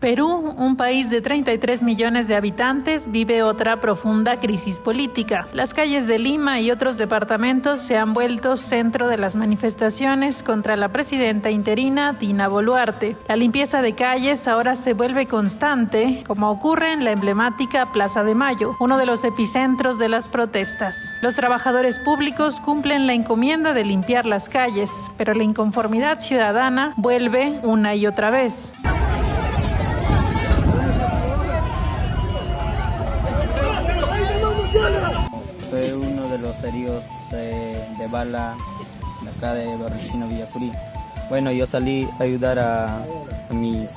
Perú, un país de 33 millones de habitantes, vive otra profunda crisis política. Las calles de Lima y otros departamentos se han vuelto centro de las manifestaciones contra la presidenta interina Dina Boluarte. La limpieza de calles ahora se vuelve constante, como ocurre en la emblemática Plaza de Mayo, uno de los epicentros de las protestas. Los trabajadores públicos cumplen la encomienda de limpiar las calles, pero la inconformidad ciudadana vuelve una y otra vez. Fue uno de los heridos de bala de acá de Barrio Chino, Villacurí. Bueno, yo salí a ayudar a mis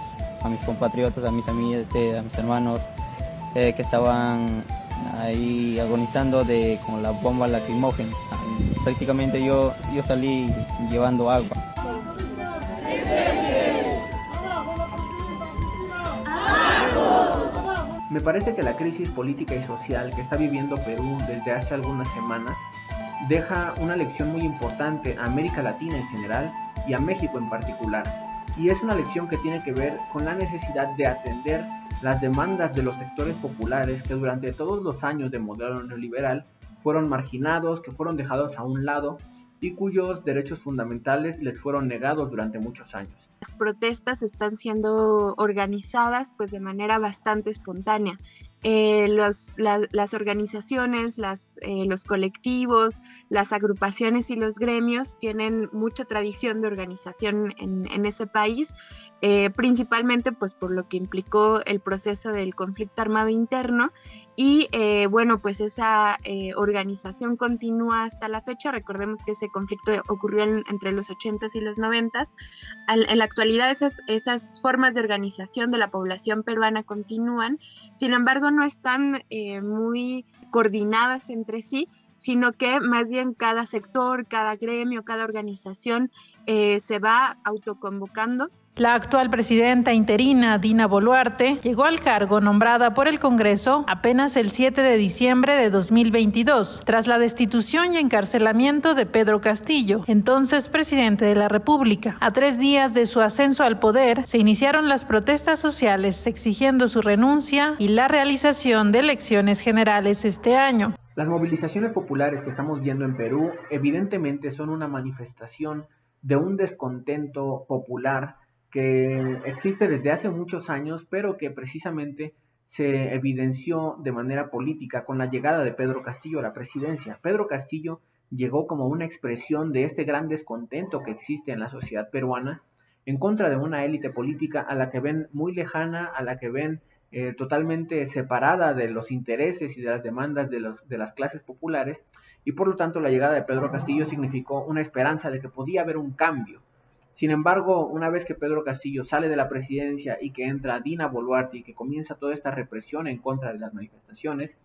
compatriotas, a mis amigos, a mis hermanos que estaban ahí agonizando con la bomba lacrimógena. Prácticamente yo salí llevando agua. Me parece que la crisis política y social que está viviendo Perú desde hace algunas semanas deja una lección muy importante a América Latina en general y a México en particular. Y es una lección que tiene que ver con la necesidad de atender las demandas de los sectores populares que durante todos los años de modelo neoliberal fueron marginados, que fueron dejados a un lado y cuyos derechos fundamentales les fueron negados durante muchos años. Las protestas están siendo organizadas pues de manera bastante espontánea. Las organizaciones, los colectivos, las agrupaciones y los gremios tienen mucha tradición de organización en ese país, principalmente pues por lo que implicó el proceso del conflicto armado interno y bueno, pues esa organización continúa hasta la fecha. Recordemos que ese conflicto ocurrió entre los 80s y los 90s. En la actualidad esas formas de organización de la población peruana continúan, sin embargo no están muy coordinadas entre sí, sino que más bien cada sector, cada gremio, cada organización se va autoconvocando. La actual presidenta interina, Dina Boluarte, llegó al cargo nombrada por el Congreso apenas el 7 de diciembre de 2022, tras la destitución y encarcelamiento de Pedro Castillo, entonces presidente de la República. A 3 días de su ascenso al poder, se iniciaron las protestas sociales exigiendo su renuncia y la realización de elecciones generales este año. Las movilizaciones populares que estamos viendo en Perú evidentemente son una manifestación de un descontento popular que existe desde hace muchos años, pero que precisamente se evidenció de manera política con la llegada de Pedro Castillo a la presidencia. Pedro Castillo llegó como una expresión de este gran descontento que existe en la sociedad peruana en contra de una élite política a la que ven muy lejana, a la que ven totalmente separada de los intereses y de las demandas de las clases populares, y por lo tanto la llegada de Pedro Castillo significó una esperanza de que podía haber un cambio. Sin embargo, una vez que Pedro Castillo sale de la presidencia y que entra Dina Boluarte y que comienza toda esta represión en contra de las manifestaciones,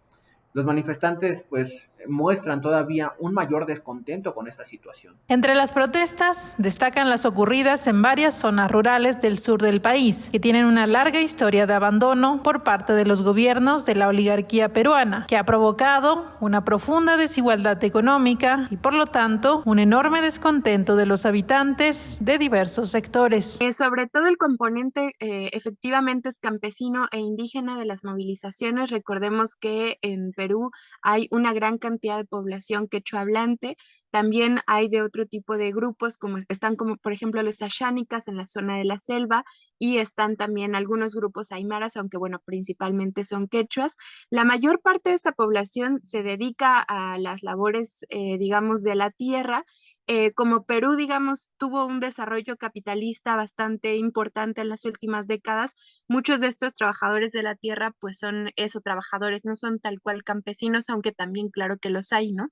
los manifestantes pues muestran todavía un mayor descontento con esta situación. Entre las protestas destacan las ocurridas en varias zonas rurales del sur del país, que tienen una larga historia de abandono por parte de los gobiernos de la oligarquía peruana, que ha provocado una profunda desigualdad económica y por lo tanto un enorme descontento de los habitantes de diversos sectores. Sobre todo el componente efectivamente es campesino e indígena de las movilizaciones. Recordemos que en Perú hay una gran cantidad de población quechua hablante. También hay de otro tipo de grupos, como por ejemplo los ashánicas en la zona de la selva, y están también algunos grupos aymaras, aunque bueno, principalmente son quechuas. La mayor parte de esta población se dedica a las labores, digamos, de la tierra. Como Perú, digamos, tuvo un desarrollo capitalista bastante importante en las últimas décadas, muchos de estos trabajadores de la tierra pues son trabajadores, no son tal cual campesinos, aunque también claro que los hay, ¿no?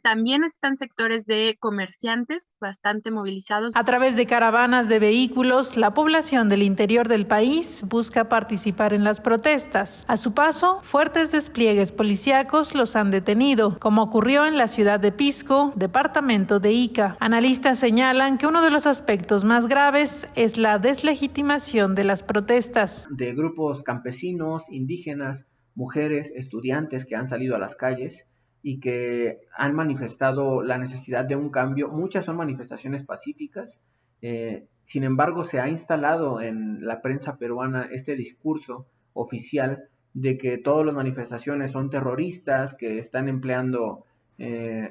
También están sectores de comerciantes bastante movilizados. A través de caravanas de vehículos, la población del interior del país busca participar en las protestas. A su paso, fuertes despliegues policíacos los han detenido, como ocurrió en la ciudad de Pisco, departamento de Ica. Analistas señalan que uno de los aspectos más graves es la deslegitimación de las protestas. De grupos campesinos, indígenas, mujeres, estudiantes que han salido a las calles y que han manifestado la necesidad de un cambio. Muchas son manifestaciones pacíficas, Sin embargo, se ha instalado en la prensa peruana este discurso oficial de que todas las manifestaciones son terroristas, que están empleando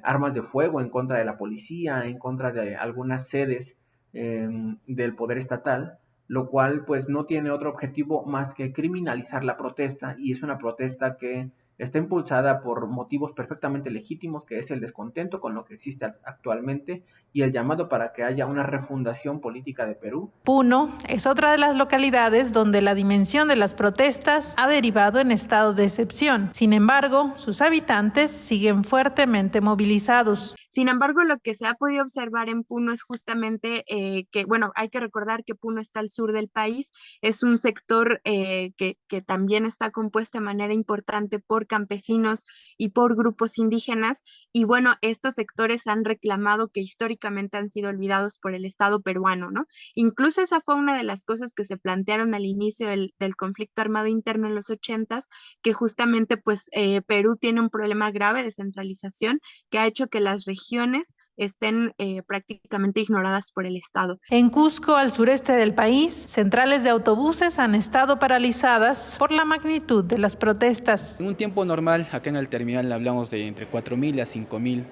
armas de fuego en contra de la policía, en contra de algunas sedes del poder estatal, lo cual pues no tiene otro objetivo más que criminalizar la protesta, y es una protesta que está impulsada por motivos perfectamente legítimos, que es el descontento con lo que existe actualmente y el llamado para que haya una refundación política de Perú. Puno es otra de las localidades donde la dimensión de las protestas ha derivado en estado de excepción. Sin embargo, sus habitantes siguen fuertemente movilizados. Sin embargo, lo que se ha podido observar en Puno es justamente que, bueno, hay que recordar que Puno está al sur del país, es un sector que también está compuesto de manera importante por campesinos y por grupos indígenas, y bueno, estos sectores han reclamado que históricamente han sido olvidados por el Estado peruano, ¿no? Incluso esa fue una de las cosas que se plantearon al inicio del conflicto armado interno en los 80s, que justamente pues Perú tiene un problema grave de centralización que ha hecho que las regiones estén prácticamente ignoradas por el Estado. En Cusco, al sureste del país, centrales de autobuses han estado paralizadas por la magnitud de las protestas. En un tiempo normal, acá en el terminal hablamos de entre 4.000 a 5.000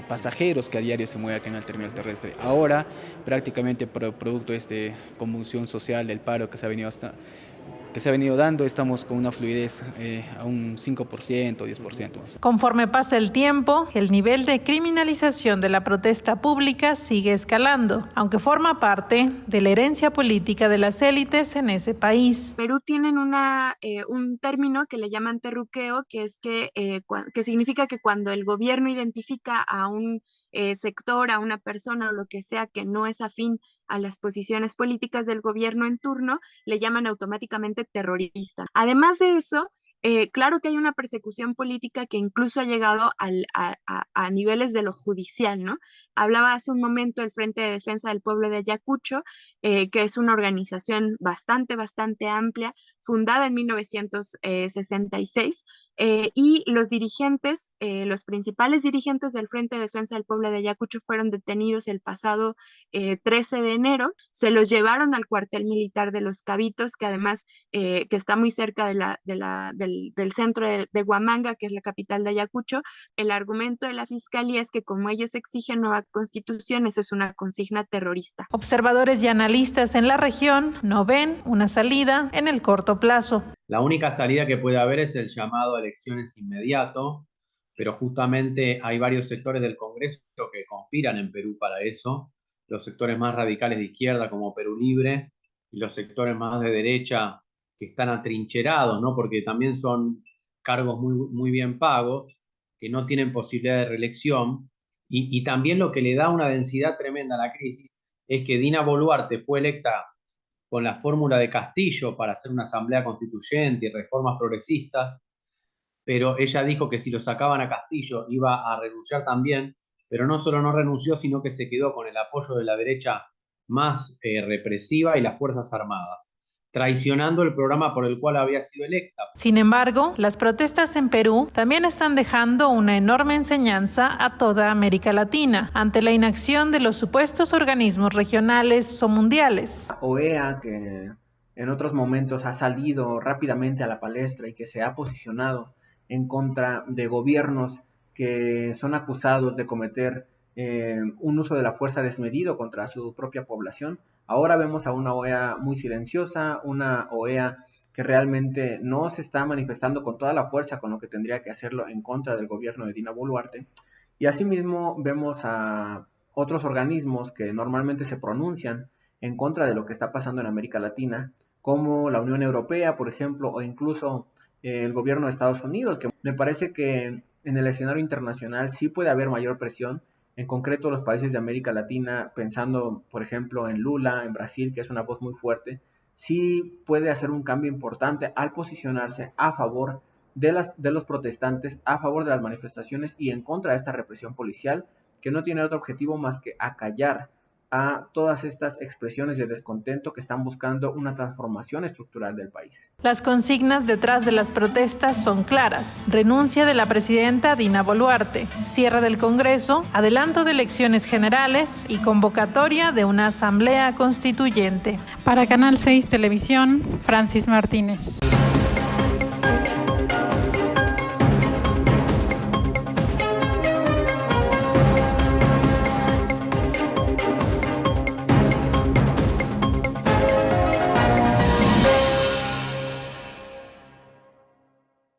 pasajeros que a diario se mueven acá en el terminal terrestre. Ahora, prácticamente producto de esta convulsión social del paro que se ha venido dando, estamos con una fluidez a un 5%, 10%. Conforme pasa el tiempo, el nivel de criminalización de la protesta pública sigue escalando, aunque forma parte de la herencia política de las élites en ese país. Perú tienen un término que le llaman terruqueo, que es que significa que cuando el gobierno identifica a un sector, a una persona o lo que sea que no es afín a las posiciones políticas del gobierno en turno, le llaman automáticamente terrorista. Además de eso, claro que hay una persecución política que incluso ha llegado a niveles de lo judicial, ¿no? Hablaba hace un momento el Frente de Defensa del Pueblo de Ayacucho, que es una organización bastante amplia, fundada en 1966, y los dirigentes, los principales dirigentes del Frente de Defensa del Pueblo de Ayacucho fueron detenidos el pasado 13 de enero. Se los llevaron al cuartel militar de Los Cabitos, que además que está muy cerca del centro de Huamanga, que es la capital de Ayacucho. El argumento de la fiscalía es que como ellos exigen nueva constitución, eso es una consigna terrorista. Observadores y analistas en la región no ven una salida en el corto plazo. La única salida que puede haber es el llamado a elecciones inmediato, pero justamente hay varios sectores del Congreso que conspiran en Perú para eso, los sectores más radicales de izquierda como Perú Libre y los sectores más de derecha que están atrincherados, ¿no? Porque también son cargos muy bien pagos, que no tienen posibilidad de reelección, y también lo que le da una densidad tremenda a la crisis es que Dina Boluarte fue electa con la fórmula de Castillo para hacer una asamblea constituyente y reformas progresistas, pero ella dijo que si lo sacaban a Castillo iba a renunciar también, pero no solo no renunció, sino que se quedó con el apoyo de la derecha más represiva y las Fuerzas Armadas, traicionando el programa por el cual había sido electa. Sin embargo, las protestas en Perú también están dejando una enorme enseñanza a toda América Latina ante la inacción de los supuestos organismos regionales o mundiales. OEA, que en otros momentos ha salido rápidamente a la palestra y que se ha posicionado en contra de gobiernos que son acusados de cometer un uso de la fuerza desmedido contra su propia población. Ahora vemos a una OEA muy silenciosa, una OEA que realmente no se está manifestando con toda la fuerza con lo que tendría que hacerlo en contra del gobierno de Dina Boluarte. Y asimismo vemos a otros organismos que normalmente se pronuncian en contra de lo que está pasando en América Latina, como la Unión Europea, por ejemplo, o incluso el gobierno de Estados Unidos, que me parece que en el escenario internacional sí puede haber mayor presión. En concreto, los países de América Latina, pensando, por ejemplo, en Lula, en Brasil, que es una voz muy fuerte, sí puede hacer un cambio importante al posicionarse a favor de los protestantes, a favor de las manifestaciones y en contra de esta represión policial, que no tiene otro objetivo más que acallar a todas estas expresiones de descontento que están buscando una transformación estructural del país. Las consignas detrás de las protestas son claras: renuncia de la presidenta Dina Boluarte, cierre del Congreso, adelanto de elecciones generales y convocatoria de una asamblea constituyente. Para Canal 6 Televisión, Francis Martínez.